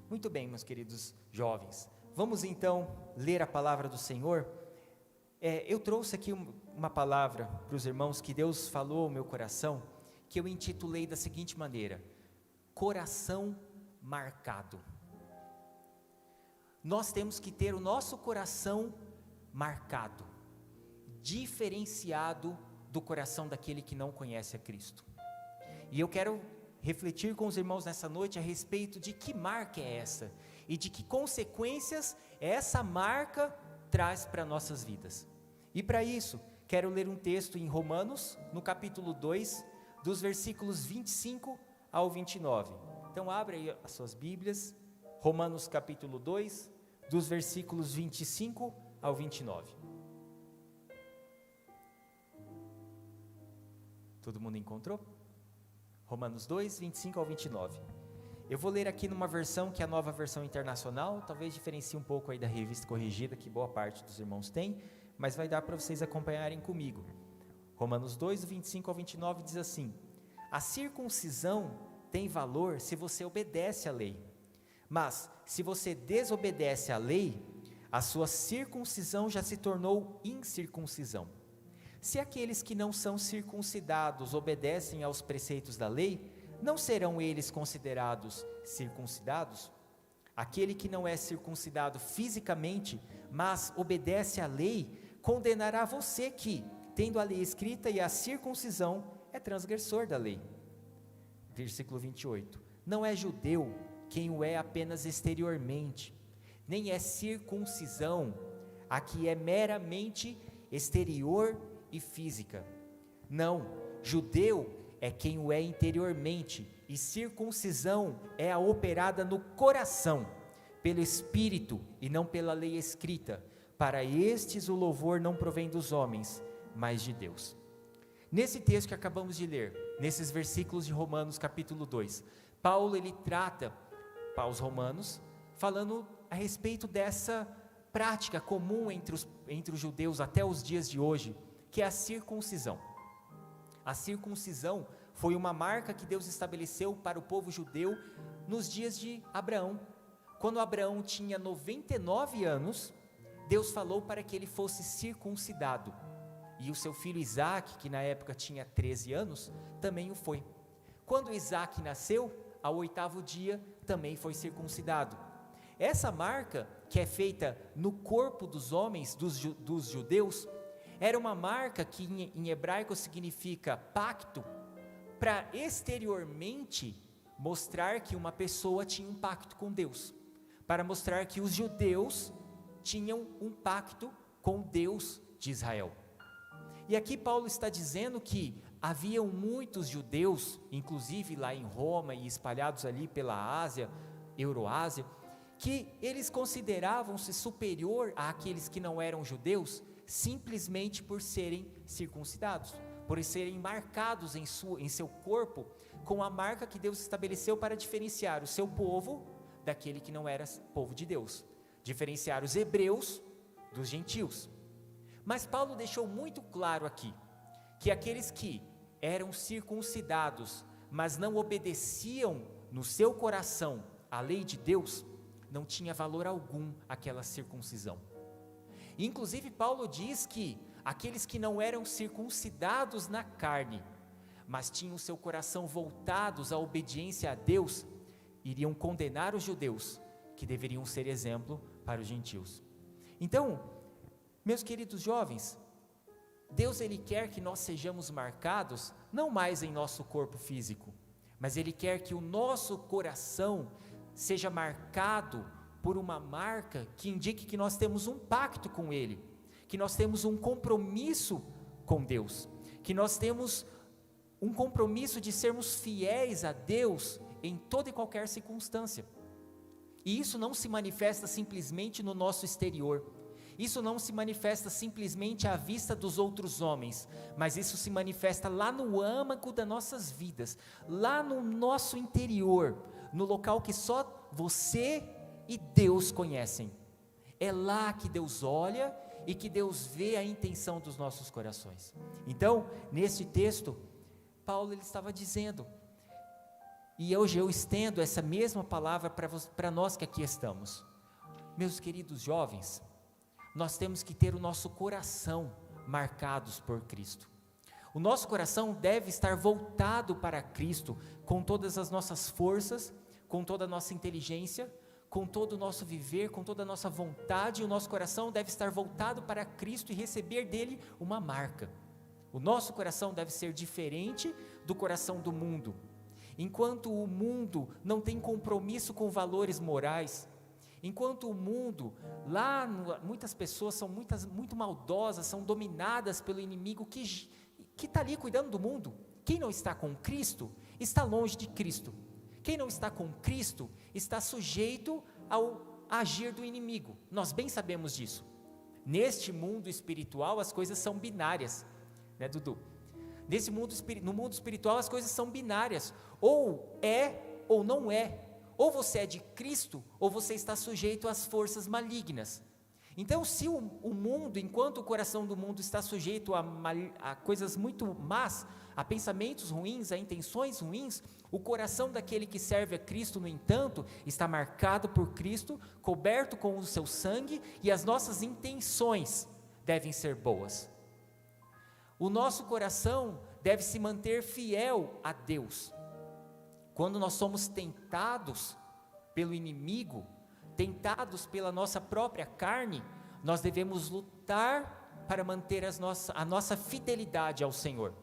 Muito bem, meus queridos jovens, vamos então ler a palavra do Senhor. Eu trouxe aqui uma palavra para os irmãos que Deus falou ao meu coração, que eu intitulei da seguinte maneira: coração marcado. Nós temos que ter o nosso coração marcado, diferenciado do coração daquele que não conhece a Cristo. E eu quero refletir com os irmãos nessa noite a respeito de que marca é essa e de que consequências essa marca traz para nossas vidas. E para isso, quero ler um texto em Romanos, no capítulo 2, dos versículos 25 ao 29. Então abre aí as suas Bíblias, Romanos capítulo 2, dos versículos 25 ao 29. Todo mundo encontrou? Romanos 2, 25 ao 29. Eu vou ler aqui numa versão que é a Nova Versão Internacional, talvez diferencie um pouco aí da Revista Corrigida, que boa parte dos irmãos tem, mas vai dar para vocês acompanharem comigo. Romanos 2, 25 ao 29 diz assim: a circuncisão tem valor se você obedece à lei, mas se você desobedece à lei, a sua circuncisão já se tornou incircuncisão. Se aqueles que não são circuncidados obedecem aos preceitos da lei, não serão eles considerados circuncidados? Aquele que não é circuncidado fisicamente, mas obedece à lei, condenará você que, tendo a lei escrita e a circuncisão, é transgressor da lei. Versículo 28. Não é judeu quem o é apenas exteriormente, nem é circuncisão a que é meramente exterior e física. Não, judeu é quem o é interiormente, e circuncisão é a operada no coração, pelo Espírito e não pela lei escrita. Para estes o louvor não provém dos homens, mas de Deus. Nesse texto que acabamos de ler, nesses versículos de Romanos capítulo 2, Paulo ele trata aos romanos, falando a respeito dessa prática comum entre os judeus até os dias de hoje, que é a circuncisão. A circuncisão foi uma marca que Deus estabeleceu para o povo judeu nos dias de Abraão. Quando Abraão tinha 99 anos, Deus falou para que ele fosse circuncidado. E o seu filho Isaque, que na época tinha 13 anos, também o foi. Quando Isaque nasceu, ao 8º dia, também foi circuncidado. Essa marca, que é feita no corpo dos homens, dos judeus, era uma marca que em hebraico significa pacto, para exteriormente mostrar que uma pessoa tinha um pacto com Deus, para mostrar que os judeus tinham um pacto com Deus de Israel. E aqui Paulo está dizendo que haviam muitos judeus, inclusive lá em Roma e espalhados ali pela Ásia, Euroásia, que eles consideravam-se superior àqueles que não eram judeus, simplesmente por serem circuncidados, por serem marcados em seu corpo com a marca que Deus estabeleceu para diferenciar o seu povo daquele que não era povo de Deus, diferenciar os hebreus dos gentios. Mas Paulo deixou muito claro aqui, que aqueles que eram circuncidados, mas não obedeciam no seu coração à lei de Deus, não tinha valor algum aquela circuncisão. Inclusive Paulo diz que aqueles que não eram circuncidados na carne, mas tinham seu coração voltados à obediência a Deus, iriam condenar os judeus, que deveriam ser exemplo para os gentios. Então, meus queridos jovens, Deus ele quer que nós sejamos marcados, não mais em nosso corpo físico, mas Ele quer que o nosso coração seja marcado por uma marca que indique que nós temos um pacto com Ele, que nós temos um compromisso com Deus, que nós temos um compromisso de sermos fiéis a Deus em toda e qualquer circunstância. E isso não se manifesta simplesmente no nosso exterior, isso não se manifesta simplesmente à vista dos outros homens, mas isso se manifesta lá no âmago das nossas vidas, lá no nosso interior, no local que só você e Deus conhecem. É lá que Deus olha e que Deus vê a intenção dos nossos corações. Então, nesse texto, Paulo ele estava dizendo E hoje eu estendo essa mesma palavra para nós que aqui estamos. Meus queridos jovens, nós temos que ter o nosso coração marcados por Cristo. O nosso coração deve estar voltado para Cristo, com todas as nossas forças, com toda a nossa inteligência, com todo o nosso viver, com toda a nossa vontade. O nosso coração deve estar voltado para Cristo e receber dele uma marca. O nosso coração deve ser diferente do coração do mundo. Enquanto o mundo não tem compromisso com valores morais, enquanto o mundo, muitas pessoas são muito maldosas, são dominadas pelo inimigo que está ali cuidando do mundo. Quem não está com Cristo, está longe de Cristo. Quem não está com Cristo, está sujeito ao agir do inimigo. Nós bem sabemos disso. Neste mundo espiritual, as coisas são binárias, né, Dudu? No mundo espiritual, as coisas são binárias. Ou é, ou não é. Ou você é de Cristo, ou você está sujeito às forças malignas. Então, se o mundo, enquanto o coração do mundo está sujeito a coisas muito más, a pensamentos ruins, a intenções ruins, o coração daquele que serve a Cristo, no entanto, está marcado por Cristo, coberto com o seu sangue, e as nossas intenções devem ser boas. O nosso coração deve se manter fiel a Deus. Quando nós somos tentados pelo inimigo, tentados pela nossa própria carne, nós devemos lutar para manter a nossa fidelidade ao Senhor.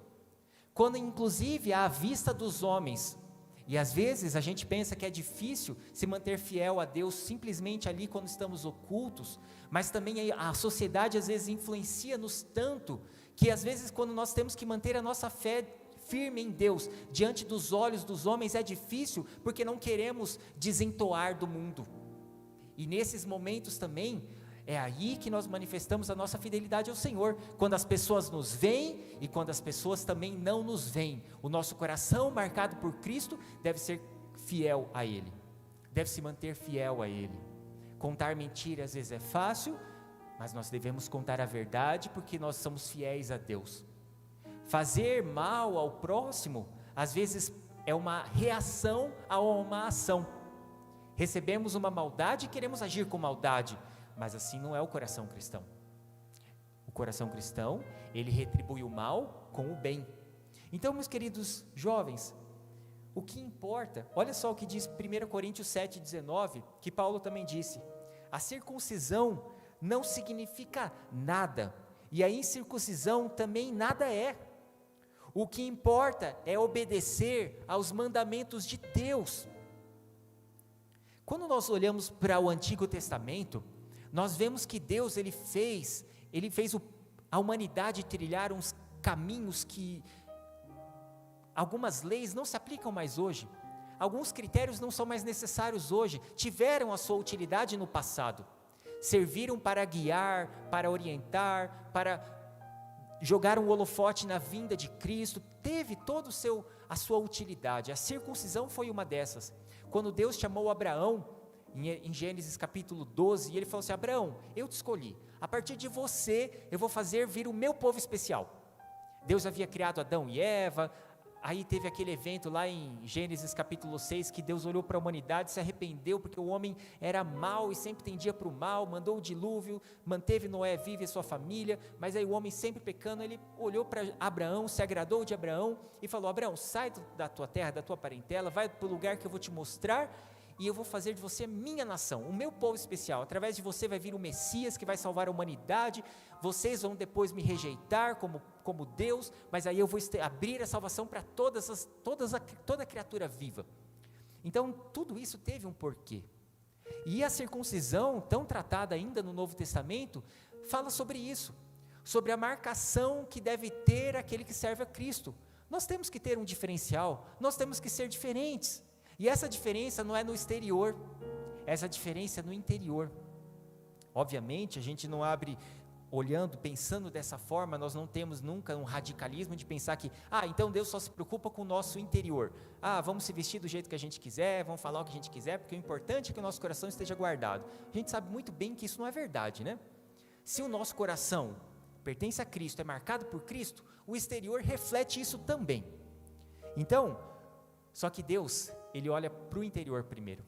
Quando inclusive à vista dos homens, e às vezes a gente pensa que é difícil se manter fiel a Deus simplesmente ali quando estamos ocultos, mas também a sociedade às vezes influencia-nos tanto, que às vezes quando nós temos que manter a nossa fé firme em Deus, diante dos olhos dos homens, é difícil, porque não queremos desentoar do mundo. E nesses momentos também, é aí que nós manifestamos a nossa fidelidade ao Senhor, quando as pessoas nos veem e quando as pessoas também não nos veem. O nosso coração marcado por Cristo deve ser fiel a Ele, deve se manter fiel a Ele. Contar mentira às vezes é fácil, mas nós devemos contar a verdade, porque nós somos fiéis a Deus. Fazer mal ao próximo, às vezes é uma reação a uma ação. Recebemos uma maldade e queremos agir com maldade, mas assim não é o coração cristão. O coração cristão, ele retribui o mal com o bem. Então, meus queridos jovens, o que importa, olha só o que diz 1 Coríntios 7,19, que Paulo também disse: a circuncisão não significa nada, e a incircuncisão também nada é. O que importa é obedecer aos mandamentos de Deus. Quando nós olhamos para o Antigo Testamento, nós vemos que Deus ele fez a humanidade trilhar uns caminhos que algumas leis não se aplicam mais hoje, alguns critérios não são mais necessários hoje, tiveram a sua utilidade no passado, serviram para guiar, para orientar, para jogar um holofote na vinda de Cristo, teve toda a sua utilidade. A circuncisão foi uma dessas. Quando Deus chamou Abraão, em Gênesis capítulo 12, e ele falou assim: Abraão, eu te escolhi, a partir de você eu vou fazer vir o meu povo especial. Deus havia criado Adão e Eva, aí teve aquele evento lá em Gênesis capítulo 6, que Deus olhou para a humanidade, se arrependeu, porque o homem era mau e sempre tendia para o mal, mandou o dilúvio, manteve Noé vivo e sua família, mas aí o homem sempre pecando, ele olhou para Abraão, se agradou de Abraão, e falou: Abraão, sai da tua terra, da tua parentela, vai para o lugar que eu vou te mostrar, e eu vou fazer de você a minha nação, o meu povo especial. Através de você vai vir o Messias que vai salvar a humanidade. Vocês vão depois me rejeitar como Deus, mas aí eu vou abrir a salvação para toda a criatura viva. Então tudo isso teve um porquê. E a circuncisão, tão tratada ainda no Novo Testamento, fala sobre isso, sobre a marcação que deve ter aquele que serve a Cristo. Nós temos que ter um diferencial, nós temos que ser diferentes. E essa diferença não é no exterior, essa diferença é no interior. Obviamente, a gente não abre olhando, pensando dessa forma, nós não temos nunca um radicalismo de pensar que, então Deus só se preocupa com o nosso interior. Vamos se vestir do jeito que a gente quiser, vamos falar o que a gente quiser, porque o importante é que o nosso coração esteja guardado. A gente sabe muito bem que isso não é verdade, né? Se o nosso coração pertence a Cristo, é marcado por Cristo, o exterior reflete isso também. Então, só que Deus, ele olha para o interior primeiro.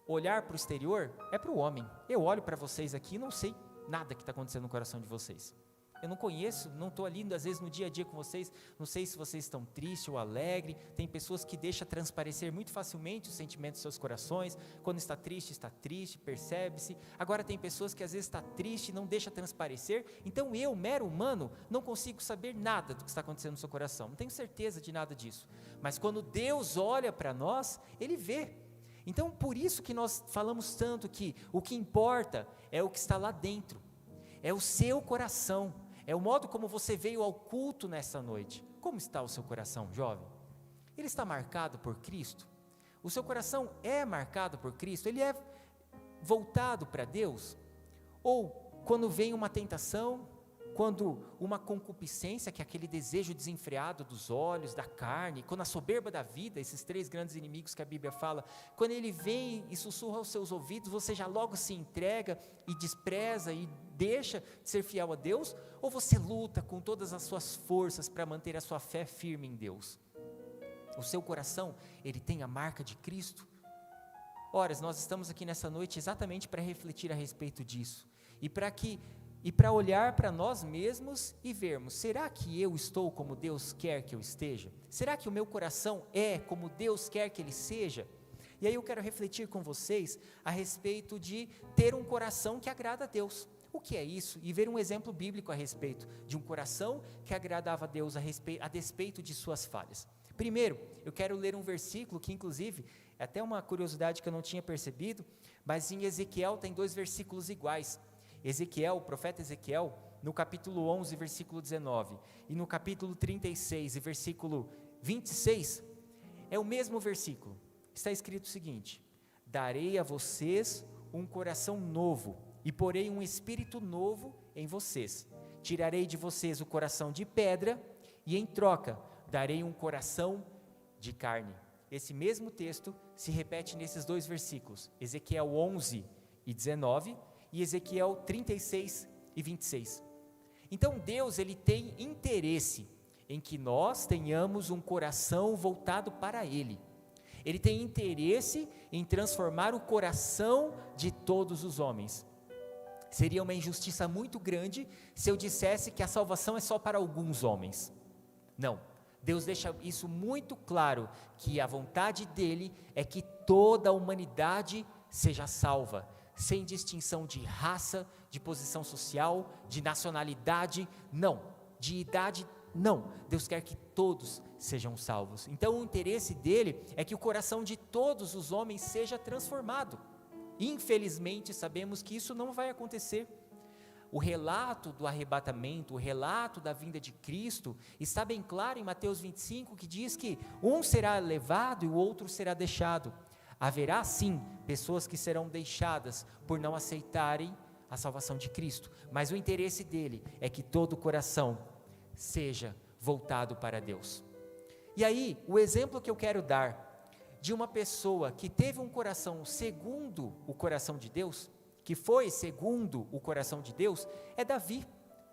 Olhar para o exterior é para o homem. Eu olho para vocês aqui e não sei nada que está acontecendo no coração de vocês. Eu não conheço, não estou ali às vezes no dia a dia com vocês, não sei se vocês estão tristes ou alegres. Tem pessoas que deixam transparecer muito facilmente os sentimentos dos seus corações. Quando está triste, percebe-se. Agora tem pessoas que às vezes está triste e não deixa transparecer. Então eu, mero humano, não consigo saber nada do que está acontecendo no seu coração. Não tenho certeza de nada disso. Mas quando Deus olha para nós, Ele vê. Então por isso que nós falamos tanto que o que importa é o que está lá dentro. É o seu coração. É o modo como você veio ao culto nessa noite. Como está o seu coração, jovem? Ele está marcado por Cristo? O seu coração é marcado por Cristo? Ele é voltado para Deus? Ou quando vem uma tentação, quando uma concupiscência, que é aquele desejo desenfreado dos olhos, da carne, quando a soberba da vida, esses 3 grandes inimigos que a Bíblia fala, quando ele vem e sussurra aos seus ouvidos, você já logo se entrega e despreza e deixa de ser fiel a Deus? Ou você luta com todas as suas forças para manter a sua fé firme em Deus? O seu coração, ele tem a marca de Cristo? Ora, nós estamos aqui nessa noite exatamente para refletir a respeito disso, e para olhar para nós mesmos e vermos, será que eu estou como Deus quer que eu esteja? Será que o meu coração é como Deus quer que ele seja? E aí eu quero refletir com vocês a respeito de ter um coração que agrada a Deus. O que é isso? E ver um exemplo bíblico a respeito de um coração que agradava a Deus a despeito de suas falhas. Primeiro, eu quero ler um versículo que inclusive, é até uma curiosidade que eu não tinha percebido, mas em Ezequiel tem 2 versículos iguais. Ezequiel, o profeta Ezequiel, no capítulo 11, versículo 19, e no capítulo 36, e versículo 26, é o mesmo versículo. Está escrito o seguinte: darei a vocês um coração novo, e porei um espírito novo em vocês. Tirarei de vocês o coração de pedra, e em troca, darei um coração de carne. Esse mesmo texto se repete nesses 2 versículos, Ezequiel 11 e 19, e Ezequiel 36 e 26. Então Deus, ele tem interesse em que nós tenhamos um coração voltado para Ele. Ele tem interesse em transformar o coração de todos os homens. Seria uma injustiça muito grande se eu dissesse que a salvação é só para alguns homens. Não, Deus deixa isso muito claro, que a vontade dEle é que toda a humanidade seja salva, sem distinção de raça, de posição social, de nacionalidade, não, de idade, não. Deus quer que todos sejam salvos. Então o interesse dele é que o coração de todos os homens seja transformado. Infelizmente sabemos que isso não vai acontecer. O relato do arrebatamento, o relato da vinda de Cristo, está bem claro em Mateus 25, que diz que um será levado e o outro será deixado. Haverá sim pessoas que serão deixadas por não aceitarem a salvação de Cristo, mas o interesse dele é que todo o coração seja voltado para Deus. E aí, o exemplo que eu quero dar de uma pessoa que teve um coração segundo o coração de Deus, que foi segundo o coração de Deus, é Davi,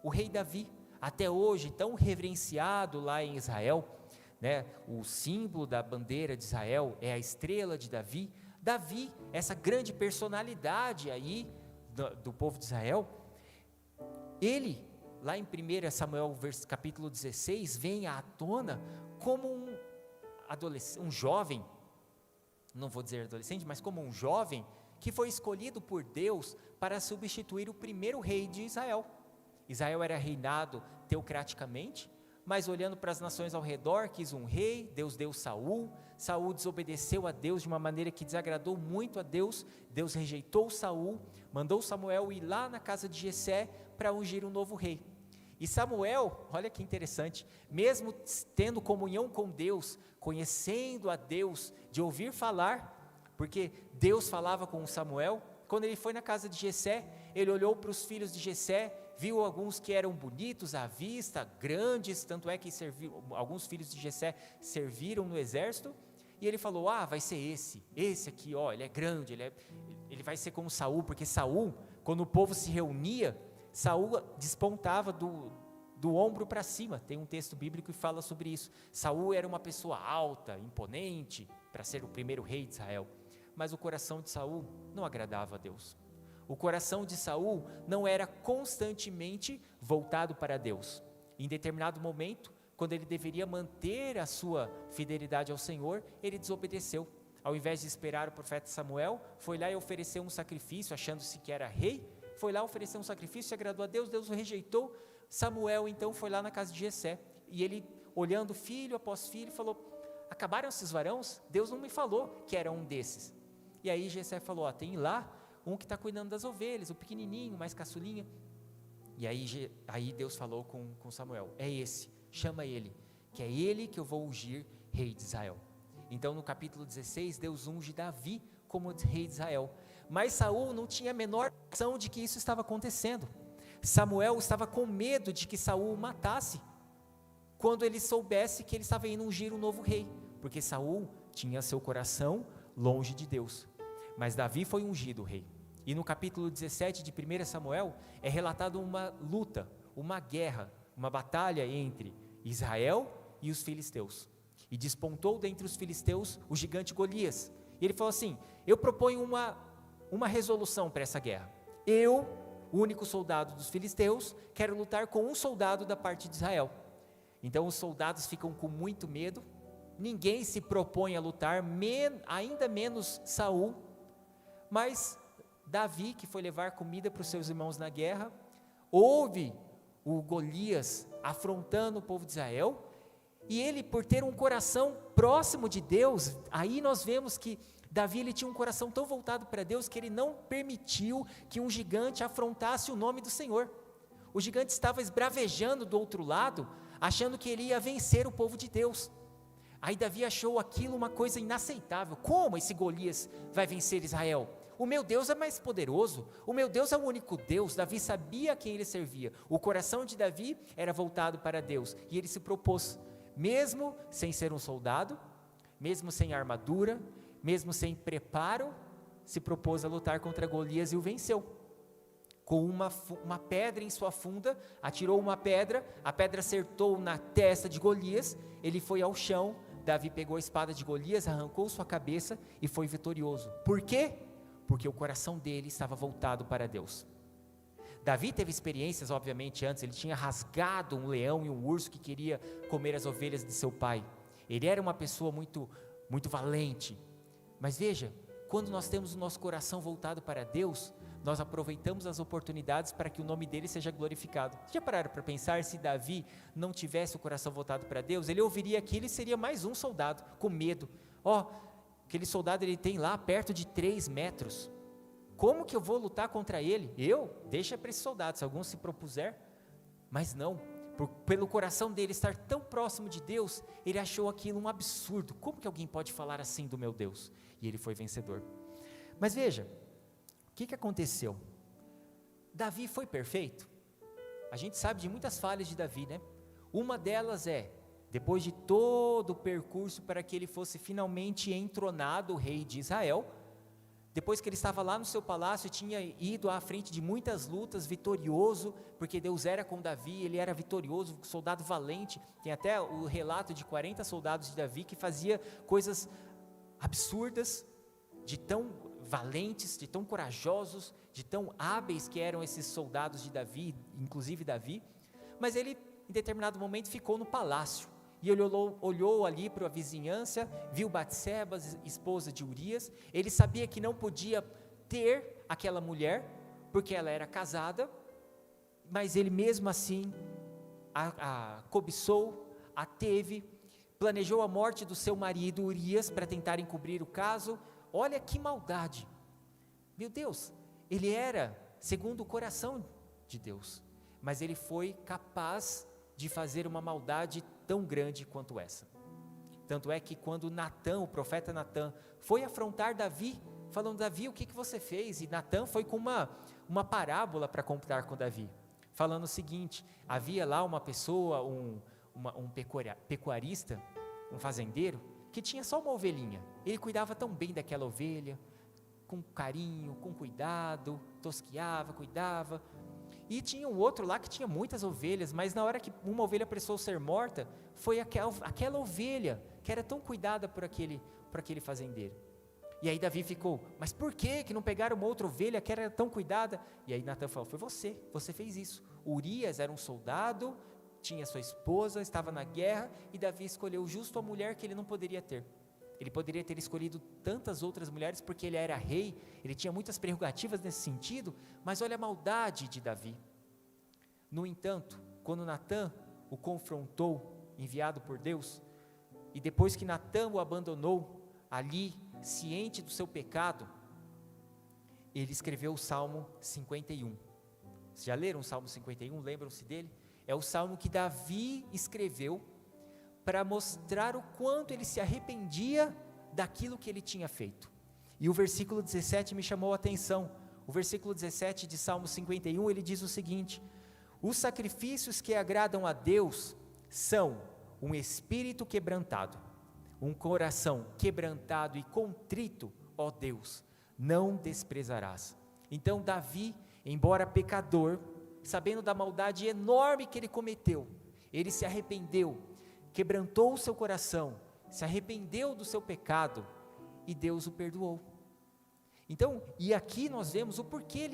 o rei Davi, até hoje tão reverenciado lá em Israel, né? O símbolo da bandeira de Israel é a estrela de Davi. Davi, essa grande personalidade aí do povo de Israel, ele, lá em 1 Samuel capítulo 16, vem à tona como um jovem, não vou dizer adolescente, mas como um jovem que foi escolhido por Deus para substituir o primeiro rei de Israel. Israel era reinado teocraticamente, mas olhando para as nações ao redor, quis um rei, Deus deu Saul. Saul desobedeceu a Deus de uma maneira que desagradou muito a Deus. Deus rejeitou Saul, mandou Samuel ir lá na casa de Jessé para ungir um novo rei. E Samuel, olha que interessante, mesmo tendo comunhão com Deus, conhecendo a Deus, de ouvir falar, porque Deus falava com Samuel, quando ele foi na casa de Jessé, ele olhou para os filhos de Jessé, viu alguns que eram bonitos à vista, grandes, tanto é que alguns filhos de Jessé serviram no exército, e ele falou, vai ser esse aqui, ele é grande, ele vai ser como Saul, porque Saul, quando o povo se reunia, Saul despontava do ombro para cima. Tem um texto bíblico que fala sobre isso. Saul era uma pessoa alta, imponente, para ser o primeiro rei de Israel. Mas o coração de Saul não agradava a Deus. O coração de Saul não era constantemente voltado para Deus. Em determinado momento, quando ele deveria manter a sua fidelidade ao Senhor, ele desobedeceu. Ao invés de esperar o profeta Samuel, foi lá e ofereceu um sacrifício, achando-se que era rei, foi lá oferecer um sacrifício, agradou a Deus, Deus o rejeitou. Samuel então foi lá na casa de Jessé, e ele, olhando filho após filho, falou: acabaram esses varões? Deus não me falou que era um desses. E aí Jessé falou: tem lá um que está cuidando das ovelhas, o pequenininho, mais caçulinha. E aí Deus falou com Samuel: é esse, chama ele, que é ele que eu vou ungir rei de Israel. Então no capítulo 16, Deus unge Davi como rei de Israel. Mas Saul não tinha a menor noção de que isso estava acontecendo. Samuel estava com medo de que Saul o matasse, quando ele soubesse que ele estava indo ungir um novo rei, porque Saul tinha seu coração longe de Deus. Mas Davi foi ungido rei. E no capítulo 17 de 1 Samuel, é relatado uma luta, uma guerra, uma batalha entre Israel e os filisteus. E despontou dentre os filisteus o gigante Golias. E ele falou assim: eu proponho uma resolução para essa guerra. Eu, o único soldado dos filisteus, quero lutar com um soldado da parte de Israel. Então os soldados ficam com muito medo, ninguém se propõe a lutar, ainda menos Saul. Mas Davi, que foi levar comida para os seus irmãos na guerra, ouve o Golias afrontando o povo de Israel, e ele, por ter um coração próximo de Deus, aí nós vemos que Davi, ele tinha um coração tão voltado para Deus, que ele não permitiu que um gigante afrontasse o nome do Senhor. O gigante estava esbravejando do outro lado, achando que ele ia vencer o povo de Deus. Aí Davi achou aquilo uma coisa inaceitável. Como esse Golias vai vencer Israel? O meu Deus é mais poderoso, o meu Deus é o único Deus. Davi sabia a quem ele servia. O coração de Davi era voltado para Deus, e ele se propôs, mesmo sem ser um soldado, mesmo sem armadura, mesmo sem preparo, se propôs a lutar contra Golias e o venceu. Com uma pedra em sua funda, atirou uma pedra, a pedra acertou na testa de Golias, ele foi ao chão. Davi pegou a espada de Golias, arrancou sua cabeça e foi vitorioso. Por quê? Porque o coração dele estava voltado para Deus. Davi teve experiências, obviamente, antes. Ele tinha rasgado um leão e um urso que queria comer as ovelhas de seu pai. Ele era uma pessoa muito, muito valente. Mas veja, quando nós temos o nosso coração voltado para Deus, nós aproveitamos as oportunidades para que o nome dele seja glorificado. Já pararam para pensar, se Davi não tivesse o coração voltado para Deus, ele ouviria aquilo e seria mais um soldado, com medo. Aquele soldado, ele tem lá perto de 3 metros, como que eu vou lutar contra ele? Deixa para esse soldado, se algum se propuser. Mas não, pelo coração dele estar tão próximo de Deus, ele achou aquilo um absurdo. Como que alguém pode falar assim do meu Deus? E ele foi vencedor. Mas veja, o que aconteceu? Davi foi perfeito? A gente sabe de muitas falhas de Davi, né? Uma delas é, depois de todo o percurso para que ele fosse finalmente entronado o rei de Israel, depois que ele estava lá no seu palácio, tinha ido à frente de muitas lutas, vitorioso, porque Deus era com Davi, ele era vitorioso, soldado valente. Tem até o relato de 40 soldados de Davi que fazia coisas absurdas, de tão valentes, de tão corajosos, de tão hábeis que eram esses soldados de Davi, inclusive Davi. Mas ele, em determinado momento, ficou no palácio. E ele olhou ali para a vizinhança, viu Batseba, esposa de Urias. Ele sabia que não podia ter aquela mulher, porque ela era casada, mas ele mesmo assim a cobiçou, a teve, planejou a morte do seu marido Urias para tentar encobrir o caso. Olha que maldade, meu Deus, ele era segundo o coração de Deus, mas ele foi capaz de fazer uma maldade tão grande quanto essa. Tanto é que quando Natã, o profeta Natã, foi afrontar Davi, falando: Davi, o que você fez? E Natã foi com uma parábola para contar com Davi, falando o seguinte: havia lá uma pessoa, um pecuarista, um fazendeiro, que tinha só uma ovelhinha. Ele cuidava tão bem daquela ovelha, com carinho, com cuidado, tosqueava, cuidava. E tinha um outro lá que tinha muitas ovelhas, mas na hora que uma ovelha precisou ser morta, foi aquela ovelha, que era tão cuidada por para aquele fazendeiro. E aí Davi ficou, mas por que não pegaram uma outra ovelha que era tão cuidada? E aí Natan falou, foi você fez isso. Urias era um soldado, tinha sua esposa, estava na guerra, e Davi escolheu justo a mulher que ele não poderia ter. Ele poderia ter escolhido tantas outras mulheres, porque ele era rei, ele tinha muitas prerrogativas nesse sentido, mas olha a maldade de Davi. No entanto, quando Natan o confrontou, enviado por Deus, e depois que Natan o abandonou, ali, ciente do seu pecado, ele escreveu o Salmo 51. Vocês já leram o Salmo 51? Lembram-se dele? É o salmo que Davi escreveu para mostrar o quanto ele se arrependia daquilo que ele tinha feito. E o versículo 17 me chamou a atenção. O versículo 17 de Salmo 51, ele diz o seguinte: os sacrifícios que agradam a Deus são um espírito quebrantado, um coração quebrantado e contrito, ó Deus, não desprezarás. Então Davi, embora pecador, sabendo da maldade enorme que ele cometeu, ele se arrependeu, quebrantou o seu coração, se arrependeu do seu pecado, e Deus o perdoou. Então, e aqui nós vemos o porquê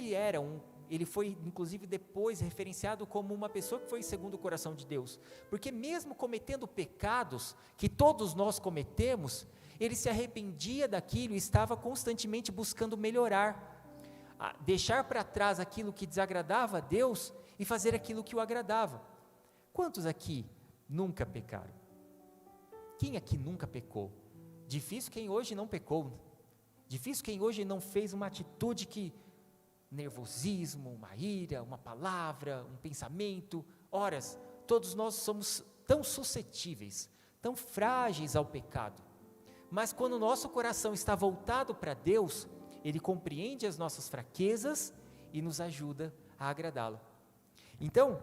ele foi inclusive depois referenciado como uma pessoa que foi segundo o coração de Deus, porque mesmo cometendo pecados, que todos nós cometemos, ele se arrependia daquilo e estava constantemente buscando melhorar, deixar para trás aquilo que desagradava a Deus e fazer aquilo que o agradava. Quantos aqui nunca pecaram? Quem aqui nunca pecou? Difícil quem hoje não pecou, difícil quem hoje não fez uma atitude que, nervosismo, uma ira, uma palavra, um pensamento, horas, todos nós somos tão suscetíveis, tão frágeis ao pecado, mas quando o nosso coração está voltado para Deus, Ele compreende as nossas fraquezas e nos ajuda a agradá-lo. Então,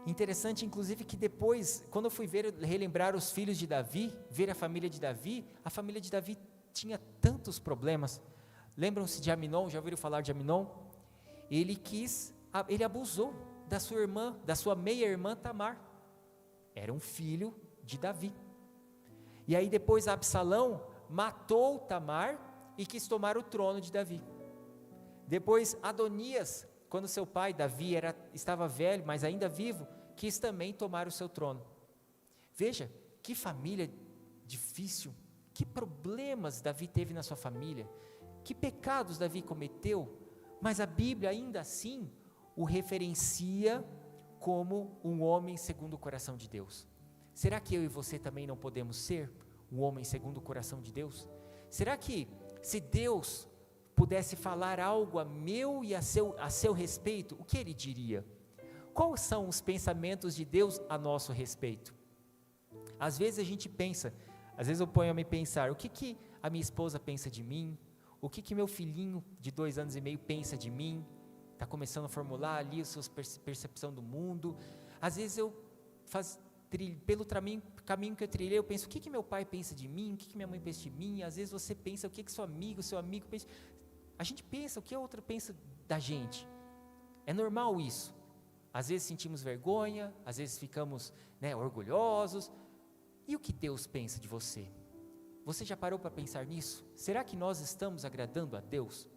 interessante inclusive que depois, quando eu fui relembrar os filhos de Davi, ver a família de Davi tinha tantos problemas. Lembram-se de Aminon? Já ouviram falar de Aminon? Ele abusou da sua irmã, da sua meia-irmã Tamar. Era um filho de Davi. E aí depois Absalão matou Tamar e quis tomar o trono de Davi. Depois Adonias, quando seu pai Davi estava velho, mas ainda vivo, quis também tomar o seu trono. Veja, que família difícil, que problemas Davi teve na sua família, que pecados Davi cometeu, mas a Bíblia ainda assim o referencia como um homem segundo o coração de Deus. Será que eu e você também não podemos ser um homem segundo o coração de Deus? Será que se Deus pudesse falar algo a meu e a seu respeito, o que Ele diria? Quais são os pensamentos de Deus a nosso respeito? Às vezes a gente pensa, às vezes eu ponho a me pensar, o que a minha esposa pensa de mim? O que meu filhinho de 2 anos e meio pensa de mim? Está começando a formular ali a sua percepção do mundo. Às vezes eu pelo caminho que eu trilhei, eu penso, o que meu pai pensa de mim? O que minha mãe pensa de mim? Às vezes você pensa, o que seu amigo pensa. A gente pensa, o que a outra pensa da gente. É normal isso. Às vezes sentimos vergonha, às vezes ficamos orgulhosos. E o que Deus pensa de você? Você já parou para pensar nisso? Será que nós estamos agradando a Deus?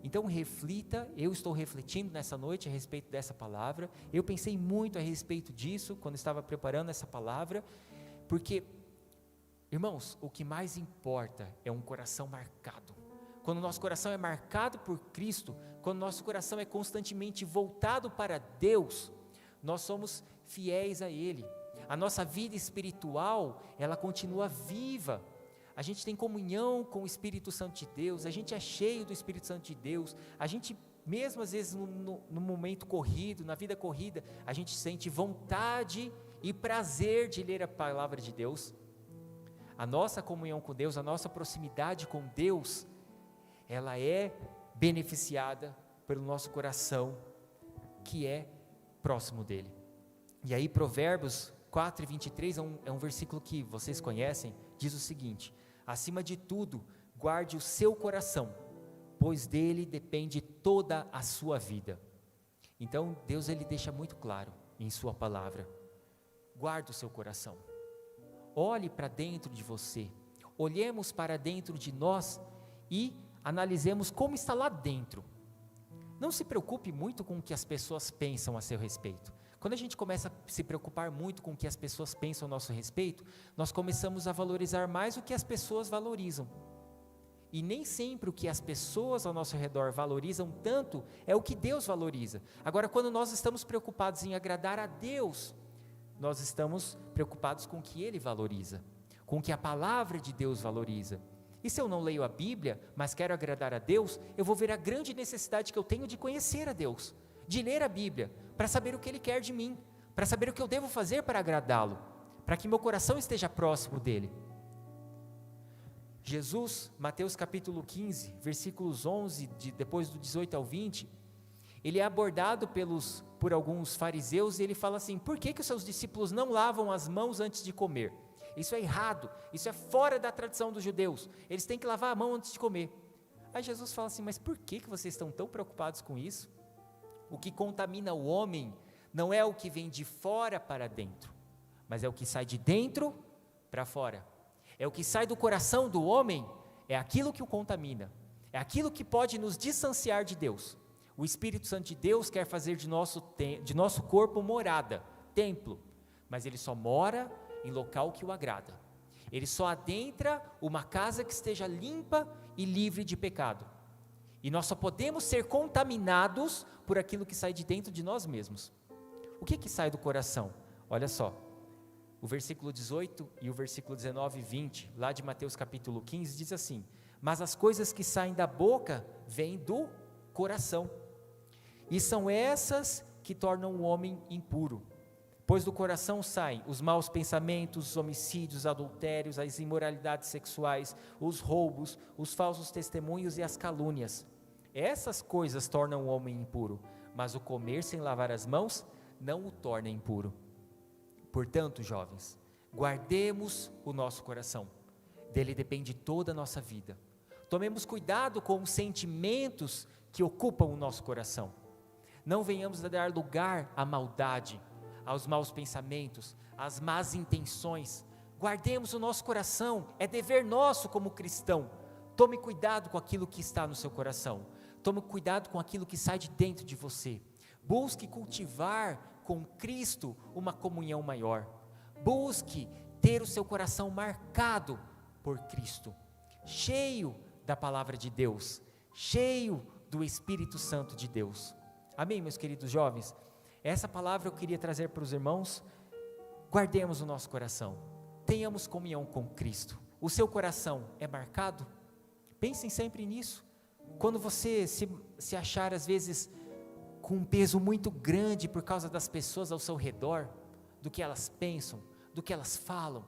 Então reflita, eu estou refletindo nessa noite a respeito dessa palavra, eu pensei muito a respeito disso, quando estava preparando essa palavra, porque, irmãos, o que mais importa é um coração marcado. Quando o nosso coração é marcado por Cristo, quando o nosso coração é constantemente voltado para Deus, nós somos fiéis a Ele, a nossa vida espiritual, ela continua viva, a gente tem comunhão com o Espírito Santo de Deus, a gente é cheio do Espírito Santo de Deus, a gente, mesmo às vezes no momento corrido, na vida corrida, a gente sente vontade e prazer de ler a palavra de Deus. A nossa comunhão com Deus, a nossa proximidade com Deus, ela é beneficiada pelo nosso coração, que é próximo dEle. E aí Provérbios 4:23 é um versículo que vocês conhecem, diz o seguinte: acima de tudo, guarde o seu coração, pois dele depende toda a sua vida. Então, Deus ele deixa muito claro em sua palavra: guarde o seu coração, olhe para dentro de você, olhemos para dentro de nós e analisemos como está lá dentro. Não se preocupe muito com o que as pessoas pensam a seu respeito. Quando a gente começa a se preocupar muito com o que as pessoas pensam a nosso respeito, nós começamos a valorizar mais o que as pessoas valorizam. E nem sempre o que as pessoas ao nosso redor valorizam tanto é o que Deus valoriza. Agora, quando nós estamos preocupados em agradar a Deus, nós estamos preocupados com o que Ele valoriza, com o que a palavra de Deus valoriza. E se eu não leio a Bíblia, mas quero agradar a Deus, eu vou ver a grande necessidade que eu tenho de conhecer a Deus, de ler a Bíblia, para saber o que Ele quer de mim, para saber o que eu devo fazer para agradá-lo, para que meu coração esteja próximo dEle. Jesus, Mateus capítulo 15, versículos 11, depois do 18 ao 20, ele é abordado por alguns fariseus e ele fala assim: por que os seus discípulos não lavam as mãos antes de comer? Isso é errado, isso é fora da tradição dos judeus, eles têm que lavar a mão antes de comer. Aí Jesus fala assim: mas por que vocês estão tão preocupados com isso? O que contamina o homem não é o que vem de fora para dentro, mas é o que sai de dentro para fora. É o que sai do coração do homem, é aquilo que o contamina, é aquilo que pode nos distanciar de Deus. O Espírito Santo de Deus quer fazer de nosso corpo morada, templo, mas ele só mora em local que o agrada. Ele só adentra uma casa que esteja limpa e livre de pecado. E nós só podemos ser contaminados por aquilo que sai de dentro de nós mesmos. O que sai do coração? Olha só, o versículo 18 e o versículo 19 e 20, lá de Mateus capítulo 15, diz assim: mas as coisas que saem da boca vêm do coração, e são essas que tornam o homem impuro. Pois do coração saem os maus pensamentos, os homicídios, os adultérios, as imoralidades sexuais, os roubos, os falsos testemunhos e as calúnias. Essas coisas tornam o homem impuro, mas o comer sem lavar as mãos não o torna impuro. Portanto, jovens, guardemos o nosso coração, dele depende toda a nossa vida. Tomemos cuidado com os sentimentos que ocupam o nosso coração. Não venhamos a dar lugar à maldade, aos maus pensamentos, às más intenções. Guardemos o nosso coração, é dever nosso como cristão. Tome cuidado com aquilo que está no seu coração, tome cuidado com aquilo que sai de dentro de você. Busque cultivar com Cristo uma comunhão maior. Busque ter o seu coração marcado por Cristo, cheio da palavra de Deus, cheio do Espírito Santo de Deus. Amém, meus queridos jovens? Essa palavra eu queria trazer para os irmãos. Guardemos o nosso coração, tenhamos comunhão com Cristo. O seu coração é marcado? Pensem sempre nisso. Quando você se achar às vezes com um peso muito grande por causa das pessoas ao seu redor, do que elas pensam, do que elas falam,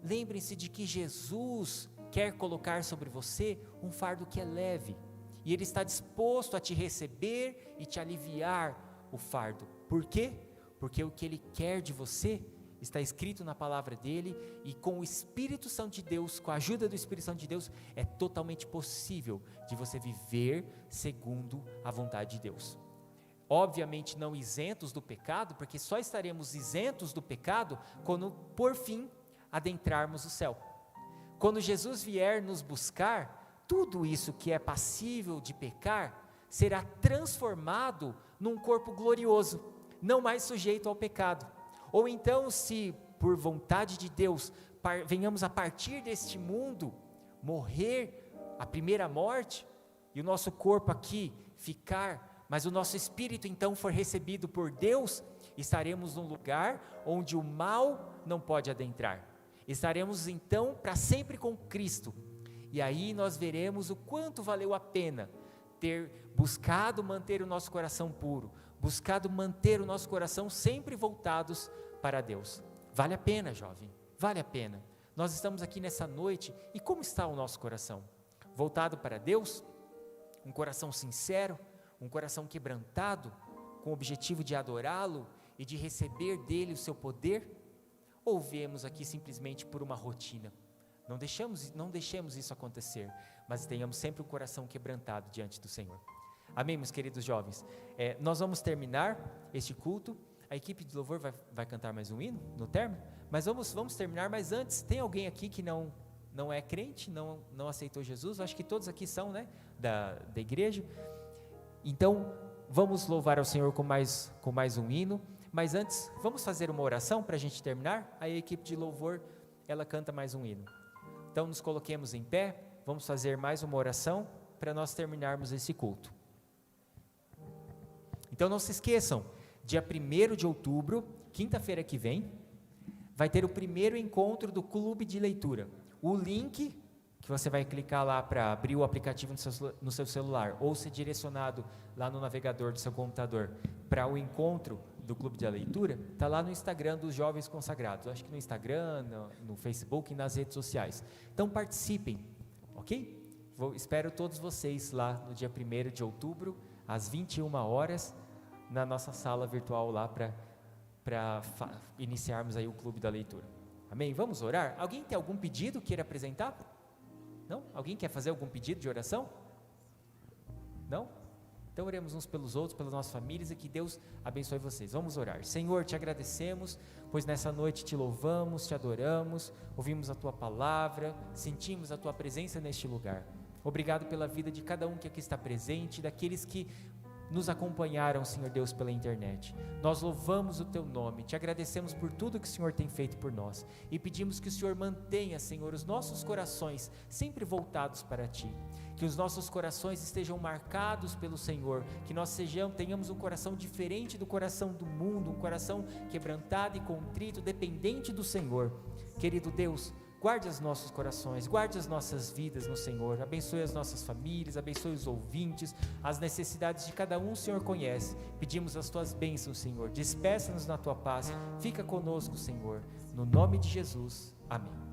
lembrem-se de que Jesus quer colocar sobre você um fardo que é leve, e Ele está disposto a te receber e te aliviar o fardo. Por quê? Porque o que Ele quer de você está escrito na palavra dEle, e com o Espírito Santo de Deus, com a ajuda do Espírito Santo de Deus, é totalmente possível de você viver segundo a vontade de Deus. Obviamente não isentos do pecado, porque só estaremos isentos do pecado quando, por fim, adentrarmos o céu. Quando Jesus vier nos buscar, tudo isso que é passível de pecar será transformado num corpo glorioso, não mais sujeito ao pecado. Ou então, se por vontade de Deus venhamos a partir deste mundo, morrer a primeira morte, e o nosso corpo aqui ficar, mas o nosso espírito então for recebido por Deus, estaremos num lugar onde o mal não pode adentrar. Estaremos então para sempre com Cristo, e aí nós veremos o quanto valeu a pena ter buscado manter o nosso coração puro, buscado manter o nosso coração sempre voltados para Deus. Vale a pena, jovem, vale a pena. Nós estamos aqui nessa noite, e como está o nosso coração? Voltado para Deus? Um coração sincero? Um coração quebrantado, com o objetivo de adorá-lo e de receber dele o seu poder? Ou viemos aqui simplesmente por uma rotina? Não deixemos isso acontecer, mas tenhamos sempre o coração quebrantado diante do Senhor. Amém, meus queridos jovens? Nós vamos terminar este culto. A equipe de louvor vai cantar mais um hino no término, mas vamos terminar. Mas antes, tem alguém aqui que não não é crente, não aceitou Jesus, acho que todos aqui são, né, da igreja. Então, vamos louvar ao Senhor com mais um hino, mas antes, vamos fazer uma oração para a gente terminar. A equipe de louvor, ela canta mais um hino. Então, nos coloquemos em pé, vamos fazer mais uma oração para nós terminarmos esse culto. Então, não se esqueçam, dia 1º de outubro, quinta-feira que vem, vai ter o primeiro encontro do Clube de Leitura. O link que você vai clicar lá para abrir o aplicativo no seu celular, ou ser direcionado lá no navegador do seu computador para o encontro do Clube de Leitura, está lá no Instagram dos Jovens Consagrados. Acho que no Instagram, no Facebook e nas redes sociais. Então participem, ok? Espero todos vocês lá no dia 1º de outubro, às 21 horas, na nossa sala virtual lá para iniciarmos aí o Clube da Leitura. Amém? Vamos orar? Alguém tem algum pedido que queira apresentar? Não? Alguém quer fazer algum pedido de oração? Não? Então oremos uns pelos outros, pelas nossas famílias, e que Deus abençoe vocês. Vamos orar. Senhor, te agradecemos, pois nessa noite te louvamos, te adoramos, ouvimos a tua palavra, sentimos a tua presença neste lugar. Obrigado pela vida de cada um que aqui está presente, daqueles que nos acompanharam, Senhor Deus, pela internet. Nós louvamos o teu nome, te agradecemos por tudo que o Senhor tem feito por nós e pedimos que o Senhor mantenha, Senhor, os nossos corações sempre voltados para ti, que os nossos corações estejam marcados pelo Senhor, que nós tenhamos um coração diferente do coração do mundo, um coração quebrantado e contrito, dependente do Senhor. Querido Deus, guarde os nossos corações, guarde as nossas vidas no Senhor, abençoe as nossas famílias, abençoe os ouvintes, as necessidades de cada um o Senhor conhece. Pedimos as tuas bênçãos, Senhor, despeça-nos na tua paz, fica conosco, Senhor, no nome de Jesus, amém.